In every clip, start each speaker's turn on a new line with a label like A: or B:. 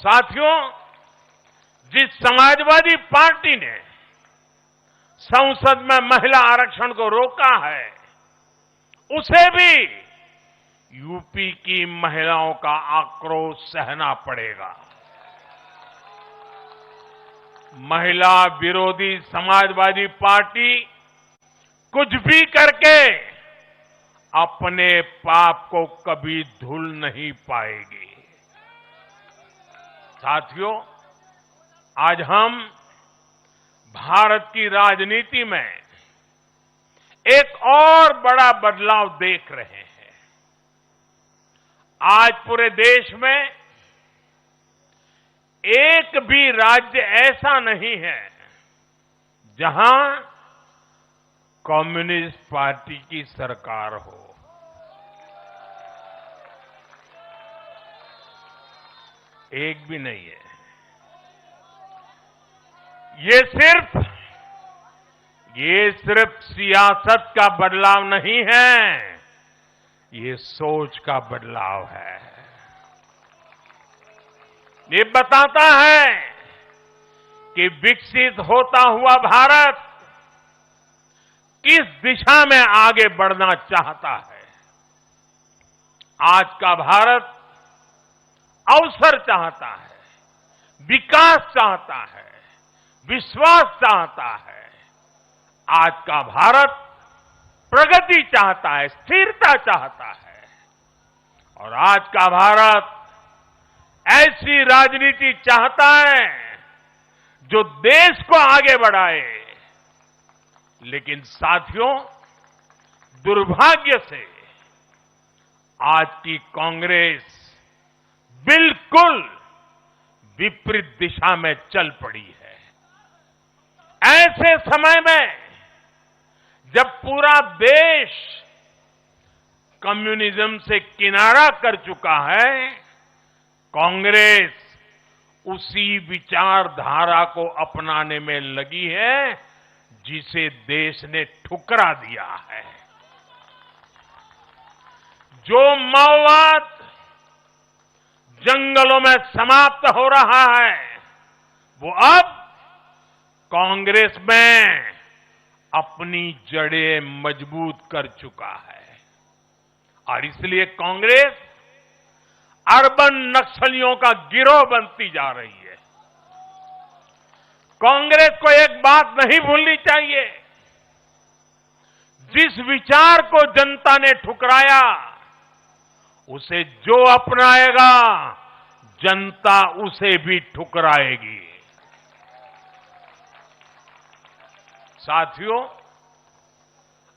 A: साथियों, जिस समाजवादी पार्टी ने संसद में महिला आरक्षण को रोका है, उसे भी यूपी की महिलाओं का आक्रोश सहना पड़ेगा। महिला विरोधी समाजवादी पार्टी कुछ भी करके अपने पाप को कभी धुल नहीं पाएगी। साथियों, आज हम भारत की राजनीति में एक और बड़ा बदलाव देख रहे हैं। आज पूरे देश में एक भी राज्य ऐसा नहीं है जहां कम्युनिस्ट पार्टी की सरकार हो। एक भी नहीं है। ये सिर्फ सियासत का बदलाव नहीं है, ये सोच का बदलाव है। ये बताता है कि विकसित होता हुआ भारत किस दिशा में आगे बढ़ना चाहता है। आज का भारत अवसर चाहता है, विकास चाहता है, विश्वास चाहता है। आज का भारत प्रगति चाहता है, स्थिरता चाहता है। और आज का भारत ऐसी राजनीति चाहता है जो देश को आगे बढ़ाए। लेकिन साथियों, दुर्भाग्य से आज की कांग्रेस बिल्कुल विपरीत दिशा में चल पड़ी है। ऐसे समय में जब पूरा देश कम्युनिज्म से किनारा कर चुका है, कांग्रेस उसी विचारधारा को अपनाने में लगी है जिसे देश ने ठुकरा दिया है। जो माओवाद जंगलों में समाप्त हो रहा है, वो अब कांग्रेस में अपनी जड़ें मजबूत कर चुका है। और इसलिए कांग्रेस अर्बन नक्सलियों का गिरोह बनती जा रही है। कांग्रेस को एक बात नहीं भूलनी चाहिए, जिस विचार को जनता ने ठुकराया, उसे जो अपनाएगा जनता उसे भी ठुकराएगी। साथियों,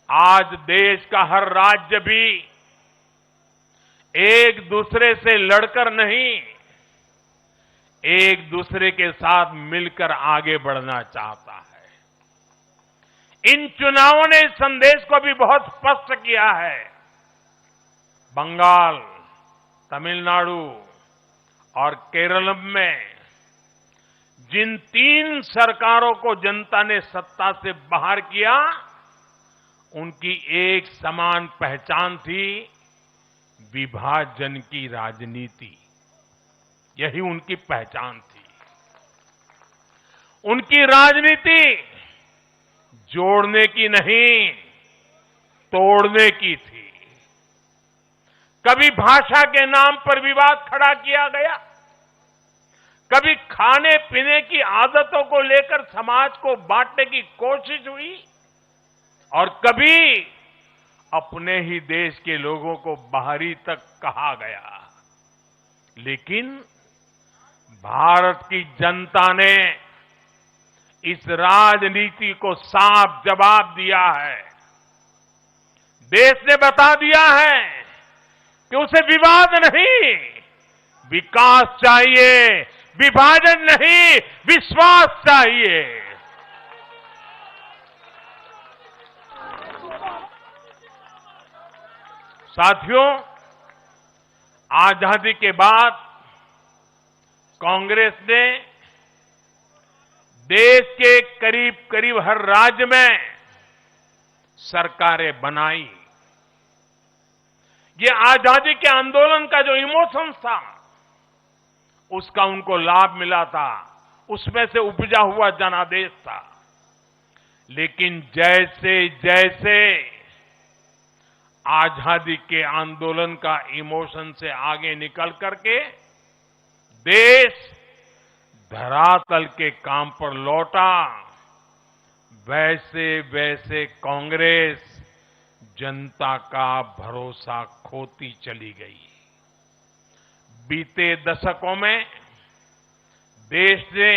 A: आज देश का हर राज्य भी एक दूसरे से लड़कर नहीं, एक दूसरे के साथ मिलकर आगे बढ़ना चाहता है। इन चुनावों ने इस संदेश को भी बहुत स्पष्ट किया है। बंगाल, तमिलनाडु और केरल में जिन 3 सरकारों को जनता ने सत्ता से बाहर किया, उनकी एक समान पहचान थी, विभाजन की राजनीति। यही उनकी पहचान थी। उनकी राजनीति जोड़ने की नहीं, तोड़ने की थी। कभी भाषा के नाम पर विवाद खड़ा किया गया, कभी खाने पीने की आदतों को लेकर समाज को बांटने की कोशिश हुई, और कभी अपने ही देश के लोगों को बाहरी तक कहा गया। लेकिन भारत की जनता ने इस राजनीति को साफ जवाब दिया है। देश ने बता दिया है कि उसे विवाद नहीं, विकास चाहिए, विभाजन नहीं, विश्वास चाहिए। साथियों, आजादी के बाद कांग्रेस ने देश के करीब करीब हर राज्य में सरकारें बनाई। ये आजादी के आंदोलन का जो इमोशंस था, उसका उनको लाभ मिला था, उसमें से उपजा हुआ जनादेश था। लेकिन जैसे जैसे आजादी के आंदोलन का इमोशन से आगे निकल करके देश धरातल के काम पर लौटा, वैसे वैसे कांग्रेस जनता का भरोसा खोती चली गई। बीते दशकों में देश ने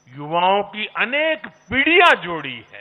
A: युवाओं की अनेक पीढ़ियां जोड़ी है।